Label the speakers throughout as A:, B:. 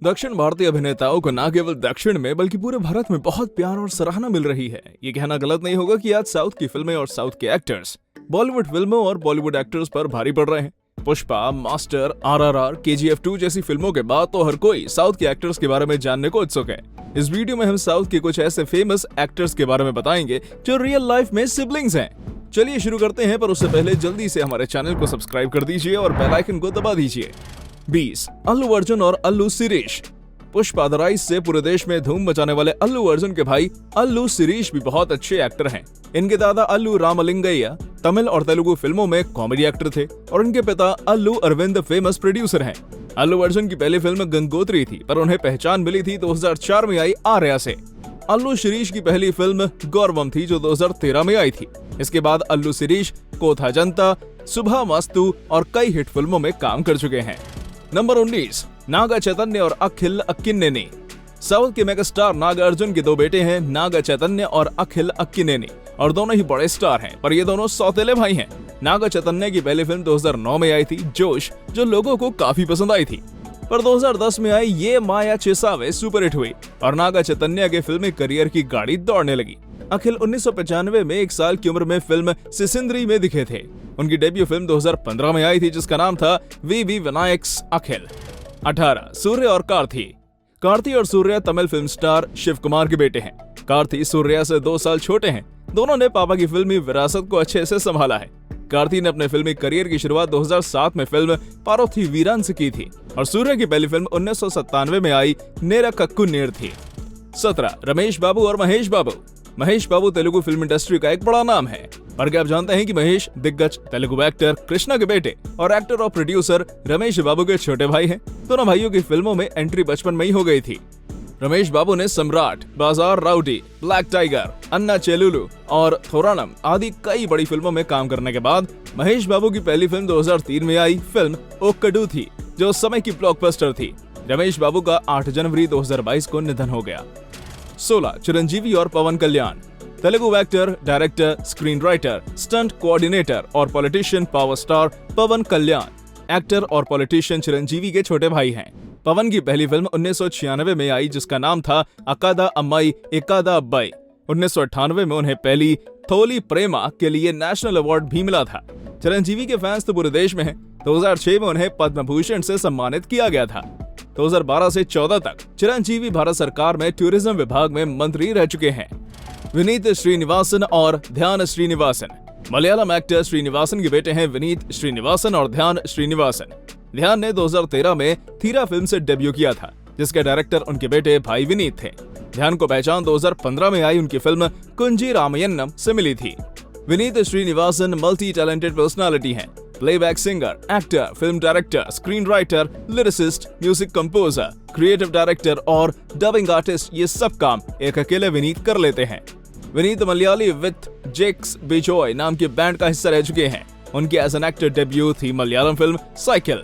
A: दक्षिण भारतीय अभिनेताओं को न केवल दक्षिण में बल्कि पूरे भारत में बहुत प्यार और सराहना मिल रही है। ये कहना गलत नहीं होगा कि आज साउथ की फिल्में और साउथ के एक्टर्स बॉलीवुड फिल्मों और बॉलीवुड एक्टर्स पर भारी पड़ रहे हैं। पुष्पा, मास्टर, RRR, KGF 2 जैसी फिल्मों के बाद तो हर कोई साउथ के एक्टर्स के बारे में जानने को उत्सुक है। इस वीडियो में हम साउथ के कुछ ऐसे फेमस एक्टर्स के बारे में बताएंगे जो रियल लाइफ में सिबलिंग्स हैं। चलिए शुरू करते हैं, पर उससे पहले जल्दी से हमारे चैनल को सब्सक्राइब कर दीजिए और बेल आइकन को दबा दीजिए। 20. अल्लू अर्जुन और अल्लू शिरीष। पुष्पा द राइज से पूरे देश में धूम मचाने वाले अल्लू अर्जुन के भाई अल्लू शिरीष भी बहुत अच्छे एक्टर हैं। इनके दादा अल्लू रामलिंगैया तमिल और तेलुगु फिल्मों में कॉमेडी एक्टर थे और इनके पिता अल्लू अरविंद फेमस प्रोड्यूसर हैं। अल्लू अर्जुन की पहली फिल्म गंगोत्री थी, पर उन्हें पहचान मिली थी 2004 में आई आर्या से। अल्लू शिरीष की पहली फिल्म गौरवम थी जो 2013 में आई थी। इसके बाद अल्लू शिरीष कोथा जनता, सुबह मस्तु और कई हिट फिल्मों में काम कर चुके हैं। नंबर 19. नागा चैतन्य और अखिल अक्किनेनी। साउथ के मेगास्टार नागा अर्जुन के दो बेटे हैं, नागा चैतन्य और अखिल अक्किनेनी, और दोनों ही बड़े स्टार हैं, पर ये दोनों सौतेले भाई हैं। नागा चैतन्य की पहली फिल्म 2009 में आई थी जोश, जो लोगों को काफी पसंद आई थी, पर 2010 में आई ये माया चेसावे सुपरहिट हुई और नागा चैतन्य के फिल्मी करियर की गाड़ी दौड़ने लगी। अखिल 1995 में 1 साल की उम्र में फिल्म सिसिंद्री में दिखे थे। उनकी डेब्यू फिल्म 2015 में आई थी जिसका नाम था वी विनायक्स अखिल। 18. सूर्य और कार्ति। कार्ति और सूर्य तमिल फिल्म स्टार शिव कुमार के बेटे हैं। कार्ति सूर्या से 2 साल छोटे हैं। दोनों ने पापा की फिल्मी विरासत को अच्छे से संभाला है। कार्ति ने अपने फिल्मी करियर की शुरुआत 2007 में फिल्म पारोथी वीरान से की थी और सूर्य की पहली फिल्म 1997 में आई नेरा कक्कू नेर थी। 17. रमेश बाबू और महेश बाबू। महेश बाबू तेलुगु फिल्म इंडस्ट्री का एक बड़ा नाम है, पर क्या आप जानते हैं कि महेश दिग्गज तेलुगु एक्टर कृष्णा के बेटे और एक्टर और प्रोड्यूसर रमेश बाबू के छोटे भाई हैं। दोनों भाइयों की फिल्मों में एंट्री बचपन में ही हो गई थी। रमेश बाबू ने सम्राट, बाजार राउडी, ब्लैक टाइगर, अन्ना चेलुलु और थोरानम आदि कई बड़ी फिल्मों में काम करने के बाद महेश बाबू की पहली फिल्म 2003 में आई फिल्म ओक्कडू थी, जो उस समय की ब्लॉकबस्टर थी। रमेश बाबू का 8 जनवरी 2022 को निधन हो गया। 16. चिरंजीवी और Pawan Kalyan. Telugu actor, director, screen writer, stunt coordinator और politician power star Pawan Kalyan actor और पॉलिटिशियन चिरंजीवी के छोटे भाई हैं। पवन की पहली फिल्म 1996 में आई जिसका नाम था अकादा अम्माई एकादा अब्बाई। 1998 में उन्हें पहली थोली प्रेमा के लिए नेशनल अवार्ड भी मिला था। चिरंजीवी के फैंस तो पूरे देश में हैं। 2006 में उन्हें पद्म भूषण से सम्मानित किया गया था। 2012 से 14 तक चिरंजीवी भारत सरकार में टूरिज्म विभाग में मंत्री रह चुके हैं। विनीत श्रीनिवासन और ध्यान श्रीनिवासन। मलयालम एक्टर श्रीनिवासन के बेटे हैं विनीत श्रीनिवासन और ध्यान श्रीनिवासन। ध्यान ने 2013 में थीरा फिल्म से डेब्यू किया था, जिसके डायरेक्टर उनके बेटे भाई विनीत थे। ध्यान को पहचान 2015 में आई उनकी फिल्म कुंजी रामयन्नम से मिली थी। Vineeth Sreenivasan multi talented personality हैं। Playback singer, actor, film director, screen writer, lyricist, music composer, creative director और डबिंग आर्टिस्ट, ये सब काम एक अकेले विनीत कर लेते हैं। विनीत मलयाली विथ जेक्स बिजॉय नाम की बैंड का हिस्सा रह चुके हैं। उनकी एज एन एक्टर डेब्यू थी Malayalam film cycle.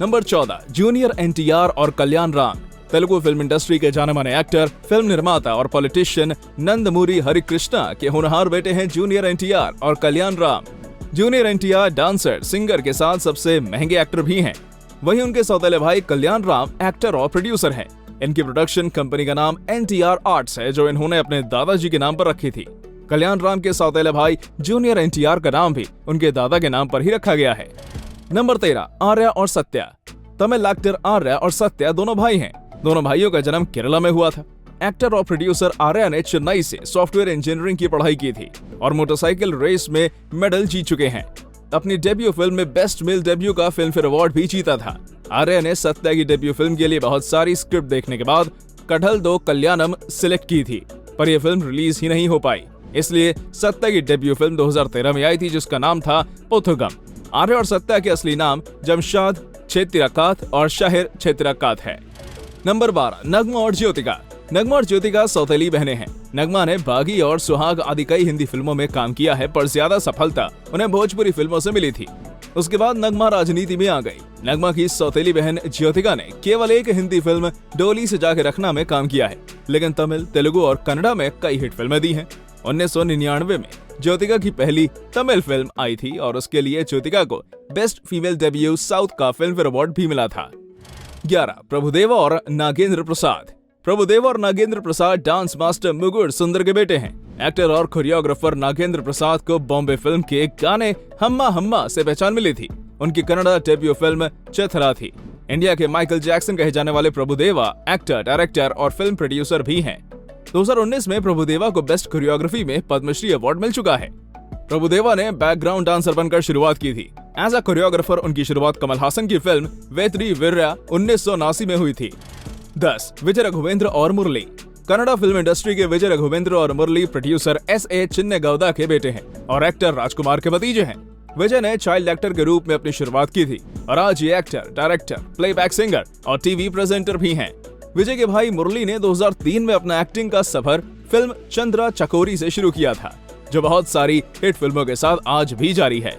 A: Number 14. Junior NTR और कल्याण राम। तेलुगु फिल्म इंडस्ट्री के जाने माने एक्टर, फिल्म निर्माता और पॉलिटिशियन नंदमूरी हरिकृष्णा के होनहार बेटे हैं जूनियर NTR और Kalyan Ram. Junior NTR dancer, singer के साथ सबसे महंगे एक्टर भी हैं। वहीं उनके सौतेले भाई कल्याण राम एक्टर और प्रोड्यूसर हैं। इनकी प्रोडक्शन कंपनी का नाम NTR आर्ट्स है, जो इन्होंने अपने दादाजी के नाम पर रखी थी। कल्याण राम के सौतेले भाई जूनियर NTR का नाम भी उनके दादा के नाम पर ही रखा गया है। नंबर 13. आर्या और सत्या। तमिल एक्टर आर्या और सत्या दोनों भाई हैं। दोनों भाइयों का जन्म केरला में हुआ था। एक्टर और प्रोड्यूसर आर्या ने चेन्नई से सॉफ्टवेयर इंजीनियरिंग की पढ़ाई की थी और मोटरसाइकिल रेस में मेडल जीत चुके हैं। अपनी डेब्यू फिल्म में बेस्ट मेल डेब्यू का फिल्मफेयर अवार्ड भी जीता था। आर्या ने सत्या की डेब्यू फिल्म के लिए बहुत सारी स्क्रिप्ट देखने के बाद कढ़ल दो कल्याणम सिलेक्ट की थी, पर यह फिल्म रिलीज ही नहीं हो पाई। इसलिए सत्या की डेब्यू फिल्म 2013 में आई थी जिसका नाम था पुथुगम। आर्या और सत्या के असली नाम जमशाद छेत्तिरकात और शाहिर छेत्तिरकात है। नंबर 12. नगमा और ज्योतिका। नगमा और ज्योतिका सौतेली बहनें हैं। नगमा ने बागी और सुहाग आदि कई हिंदी फिल्मों में काम किया है, पर ज्यादा सफलता उन्हें भोजपुरी फिल्मों से मिली थी। उसके बाद नगमा राजनीति में आ गई। नगमा की सौतेली बहन ज्योतिका ने केवल एक हिंदी फिल्म डोली से जाके रखना में काम किया है, लेकिन तमिल, तेलुगु और कन्नड़ा में कई हिट फिल्में दी हैं। 1999 में ज्योतिका की पहली तमिल फिल्म आई थी और उसके लिए ज्योतिका को बेस्ट फीमेल डेब्यू साउथ का फिल्मफेयर अवार्ड भी मिला था। 11. प्रभुदेवा और नागेंद्र प्रसाद। प्रभुदेवा और नागेंद्र प्रसाद डांस मास्टर मुकुट सुंदर के बेटे हैं। एक्टर और कोरियोग्राफर नागेंद्र प्रसाद को बॉम्बे फिल्म के गाने हम्मा हम्मा से पहचान मिली थी। उनकी कन्नड़ा डेब्यू फिल्म चथरा थी। इंडिया के माइकल जैक्सन कहे जाने वाले प्रभुदेवा एक्टर, डायरेक्टर और फिल्म प्रोड्यूसर भी हैं। 2019 में प्रभुदेवा को बेस्ट कोरियोग्राफी में पद्मश्री अवार्ड मिल चुका है। प्रभुदेवा ने बैकग्राउंड डांसर बनकर शुरुआत की थी। एज अ कोरियोग्राफर उनकी शुरुआत कमल हासन की फिल्म वेत्री वीर्या 1979 में हुई थी। 10. विजय रघुवेंद्र और मुरली। कन्नड़ा फिल्म इंडस्ट्री के विजय रघुवेंद्र और मुरली प्रोड्यूसर S.A. चिन्नेगौदा के बेटे हैं और एक्टर राजकुमार के भतीजे हैं। विजय ने चाइल्ड एक्टर के रूप में अपनी शुरुआत की थी और आज ये एक्टर, डायरेक्टर, प्लेबैक सिंगर और टीवी प्रेजेंटर भी हैं। विजय के भाई मुरली ने 2003 में अपना एक्टिंग का सफर फिल्म चंद्रा चकोरी से शुरू किया था, जो बहुत सारी हिट फिल्मों के साथ आज भी जारी है।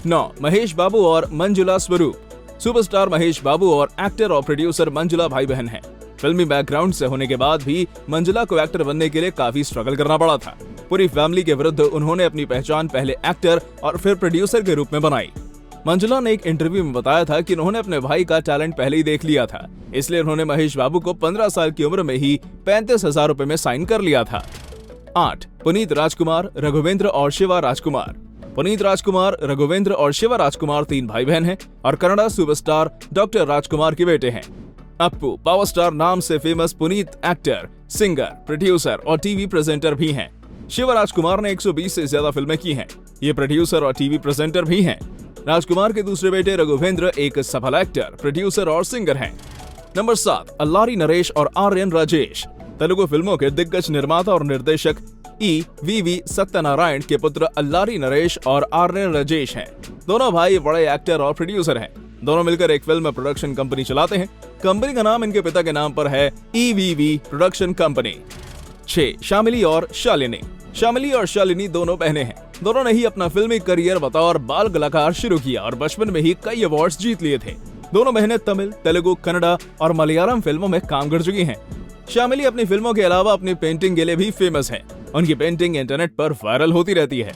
A: 9. महेश बाबू और मंजुला स्वरूप। सुपरस्टार महेश बाबू और एक्टर और प्रोड्यूसर मंजुला भाई बहन हैं। फिल्मी बैकग्राउंड से होने के बाद भी मंजुला को एक्टर बनने के लिए काफी स्ट्रगल करना पड़ा था। पूरी फैमिली के विरुद्ध उन्होंने अपनी पहचान पहले एक्टर और फिर प्रोड्यूसर के रूप में बनाई। मंजुला ने एक इंटरव्यू में बताया था कि उन्होंने अपने भाई का टैलेंट पहले ही देख लिया था, इसलिए उन्होंने महेश बाबू को 15 साल की उम्र में ही 35,000 रुपए में साइन कर लिया था। 8. पुनीत राजकुमार, रघुवेंद्र और शिवा राजकुमार। पुनीत राजकुमार, रघुवेंद्र और शिवा राजकुमार 3 भाई बहन हैं और कन्नड़ा सुपरस्टार डॉक्टर राजकुमार के बेटे हैं। अप्पू पावर स्टार नाम से famous Puneet actor, singer, producer और टीवी प्रेजेंटर भी हैं। शिवा राजकुमार ने 120 से ज्यादा फिल्में की हैं। ये प्रोड्यूसर और टीवी प्रेजेंटर भी हैं। राजकुमार के दूसरे बेटे रघुवेंद्र एक सफल एक्टर, प्रोड्यूसर और सिंगर हैं। नंबर 7. अल्लारी नरेश और आर्यन राजेश। तेलुगु फिल्मों के दिग्गज निर्माता और निर्देशक E.V.V. सत्यनारायण के पुत्र अल्लारी नरेश और आर्यन राजेश हैं। दोनों भाई बड़े एक्टर और प्रोड्यूसर हैं। दोनों मिलकर एक फिल्म प्रोडक्शन कंपनी चलाते हैं। कंपनी का नाम इनके पिता के नाम पर है, E.V.V. Production company. 6. शामिली और शालिनी। शामिली और शालिनी दोनों बहनें हैं। दोनों ने ही अपना फिल्मी करियर बतौर बाल कलाकार शुरू किया और बचपन में ही कई अवार्ड्स जीत लिए थे। दोनों बहनें तमिल, तेलुगु, कन्नड़ा और मलयालम फिल्मों में काम कर चुकी हैं। शामिली अपनी फिल्मों के अलावा अपनी पेंटिंग के लिए भी फेमस है। उनकी पेंटिंग इंटरनेट पर वायरल होती रहती है।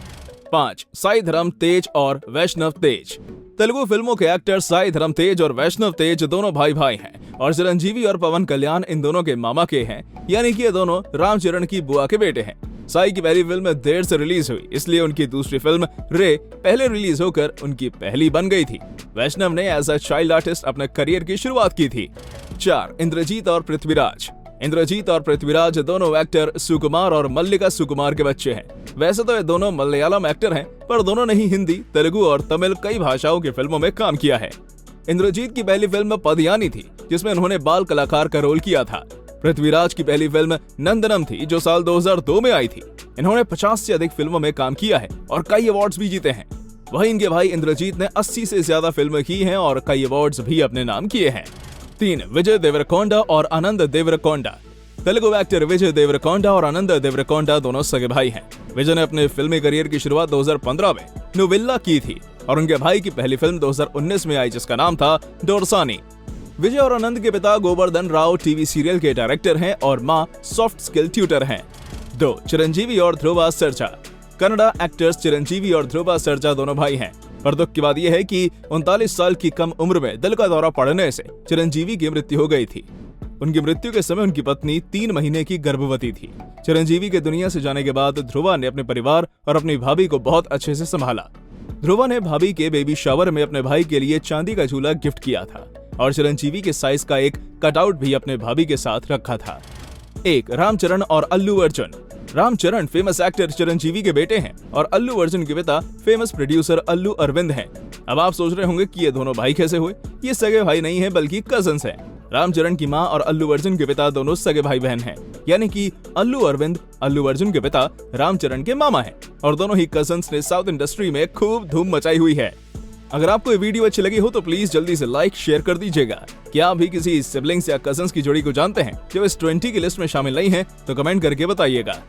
A: 5. साई धर्म तेज और वैष्णव तेज। तेलुगु फिल्मों के एक्टर साई धर्म तेज और वैष्णव तेज दोनों भाई भाई हैं और चिरंजीवी और पवन कल्याण इन दोनों के मामा के हैं, यानी कि ये दोनों रामचरण की बुआ के बेटे हैं। साई की पहली फिल्म देर से रिलीज हुई, इसलिए उनकी दूसरी फिल्म रे पहले रिलीज होकर उनकी पहली बन गई थी। वैष्णव ने एज अ चाइल्ड आर्टिस्ट अपने करियर की शुरुआत की थी। 4. इंद्रजीत और पृथ्वीराज। इंद्रजीत और पृथ्वीराज दोनों एक्टर सुकुमार और मल्लिका सुकुमार के बच्चे हैं। वैसे तो ये दोनों मलयालम एक्टर हैं, पर दोनों ने ही हिंदी, तेलुगु और तमिल कई भाषाओं की फिल्मों में काम किया है। इंद्रजीत की पहली फिल्म पदयानी थी, जिसमें उन्होंने बाल कलाकार का रोल किया था। पृथ्वीराज की पहली फिल्म नंदनम थी, जो साल 2002 में आई थी। इन्होंने 50 से अधिक फिल्मों में काम किया है और कई अवार्ड्स भी जीते हैं। वहीं इनके भाई इंद्रजीत ने 80 से ज्यादा फिल्में की हैं और कई अवार्ड्स भी अपने नाम किए हैं। 3. विजय देवरकोंडा और आनंद देवरकोंडा। तेलुगु एक्टर विजय देवरकोंडा और आनंद देवरकोंडा दोनों सगे भाई हैं। विजय ने अपने फिल्मी करियर की शुरुआत 2015 में नुविल्ला की थी और उनके भाई की पहली फिल्म 2019 में आई, जिसका नाम था डोरसानी। विजय और आनंद के पिता गोवर्धन राव टीवी सीरियल के डायरेक्टर हैं और मां सॉफ्ट स्किल ट्यूटर हैं। 2. चिरंजीवी और ध्रुवा सर्जा। कन्नड़ा एक्टर्स चिरंजीवी और ध्रुवा सर्जा दोनों भाई हैं, पर दुख की बात यह है कि 39 साल की कम उम्र में दिल का दौरा पड़ने से चिरंजीवी की मृत्यु हो गई थी। उनकी मृत्यु के समय उनकी पत्नी 3 महीने की गर्भवती थी। चिरंजीवी के दुनिया से जाने के बाद ध्रुवा ने अपने परिवार और अपनी भाभी को बहुत अच्छे से संभाला। ध्रुवा ने भाभी के बेबी शावर में अपने भाई के लिए चांदी का झूला गिफ्ट किया था और चिरंजीवी के साइज का एक कटआउट भी अपने भाभी के साथ रखा था। 1. रामचरण और अल्लू अर्जुन। रामचरण फेमस एक्टर चिरंजीवी के बेटे हैं और अल्लू अर्जुन के पिता फेमस प्रोड्यूसर अल्लू अरविंद हैं। अब आप सोच रहे होंगे कि ये दोनों भाई कैसे हुए? ये सगे भाई नहीं है, बल्कि कजन्स हैं। रामचरण की मां और अल्लू अर्जुन के पिता दोनों सगे भाई बहन हैं, यानी कि अल्लू अरविंद अल्लू अर्जुन के पिता रामचरण के मामा हैं और दोनों ही कजन्स ने साउथ इंडस्ट्री में खूब धूम मचाई हुई है। अगर आपको ये वीडियो अच्छी लगी हो तो प्लीज जल्दी से लाइक शेयर कर दीजिएगा। क्या आप भी किसी सिबलिंग्स या कजन्स की जोड़ी को जानते हैं जो इस 20 की लिस्ट में शामिल नहीं है? तो कमेंट करके बताइएगा।